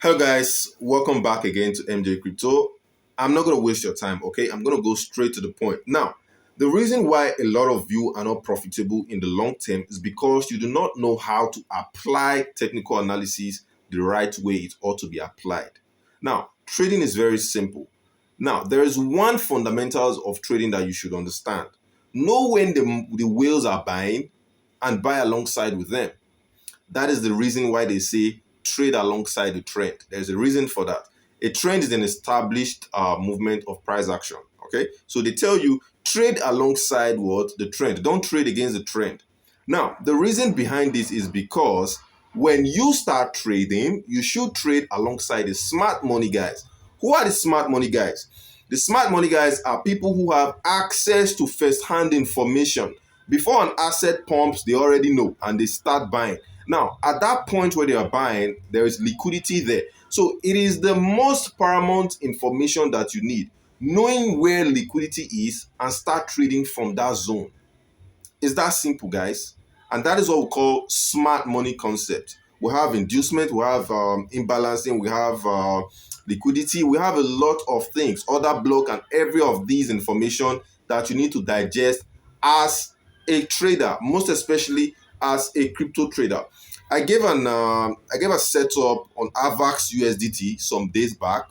Hello guys, welcome back again to MJ Crypto. I'm not going to waste your time, okay? I'm going to go straight to the point. Now, the reason why a lot of you are not profitable in the long term is because you do not know how to apply technical analysis the right way it ought to be applied. Now, trading is very simple. Now, there is one fundamentals of trading that you should understand. Know when the whales are buying and buy alongside with them. That is the reason why they say trade alongside the trend. There's a reason for that. A trend is an established movement of price action. Okay, so they tell you trade alongside what the trend. Don't trade against the trend. Now, the reason behind this is because when you start trading, you should trade alongside the smart money guys. Who are the smart money guys? The smart money guys are people who have access to first-hand information. Before an asset pumps, they already know and they start buying. Now, at that point where they are buying, there is liquidity there. So it is the most paramount information that you need. Knowing where liquidity is and start trading from that zone. It's that simple, guys. And that is what we call smart money concept. We have inducement, we have imbalancing, we have liquidity, we have a lot of things, order block, and every of these information that you need to digest as a trader, most especially as a crypto trader. I gave a setup on AVAX USDT some days back,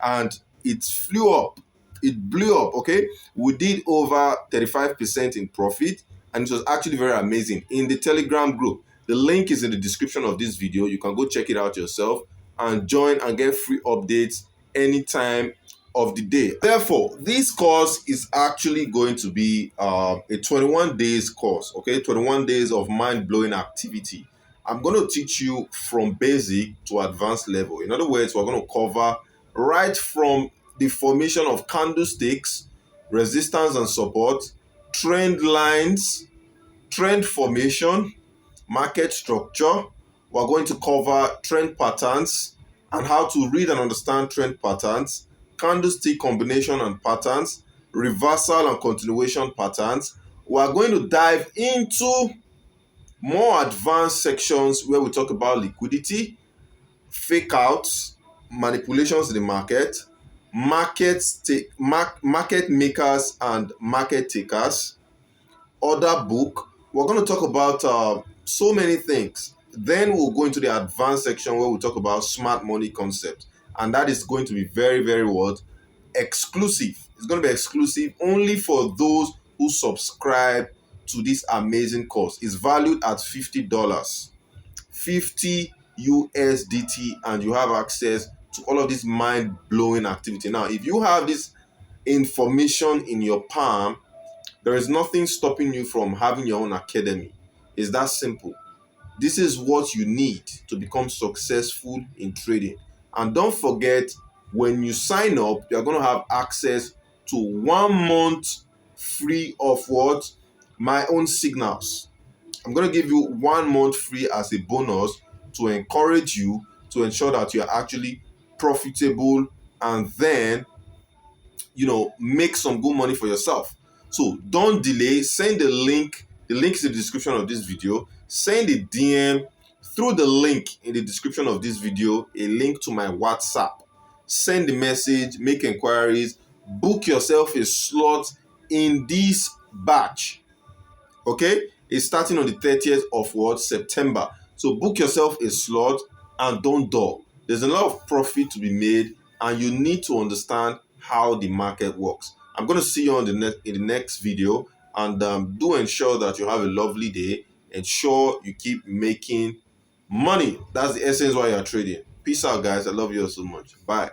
and it flew up. It blew up. Okay, we did over 35% in profit, and it was actually very amazing. In the Telegram group, the link is in the description of this video. You can go check it out yourself and join and get free updates anytime of the day. Therefore, this course is actually going to be a 21 days course. Okay, 21 days of mind-blowing activity. I'm going to teach you from basic to advanced level. In other words, we're going to cover right from the formation of candlesticks, resistance and support, trend lines, trend formation, market structure. We're going to cover trend patterns and how to read and understand trend patterns, candlestick combination and patterns, reversal and continuation patterns. We're going to dive into more advanced sections where we talk about liquidity, fake outs, manipulations in the market, market makers and market takers, order book. We're going to talk about so many things. Then we'll go into the advanced section where we talk about smart money concept, and that is going to be very, very what? Exclusive. It's going to be exclusive only for those who subscribe to this amazing course. It's valued at $50, 50 USDT, and you have access to all of this mind-blowing activity. Now, if you have this information in your palm, there is nothing stopping you from having your own academy. It's that simple. This is what you need to become successful in trading. And don't forget, when you sign up, you're going to have access to 1 month free of what? My own signals. I'm going to give you 1 month free as a bonus to encourage you to ensure that you're actually profitable and then, make some good money for yourself. So don't delay. Send the link. The link is in the description of this video. Send a DM through the link in the description of this video, a link to my WhatsApp. Send the message, make inquiries, book yourself a slot in this batch. Okay? It's starting on the 30th of September. So book yourself a slot and don't dull. There's a lot of profit to be made, and you need to understand how the market works. I'm going to see you in the next video, and do ensure that you have a lovely day. Ensure you keep making money. That's the essence why you're trading. Peace out, guys. I love you all so much. Bye.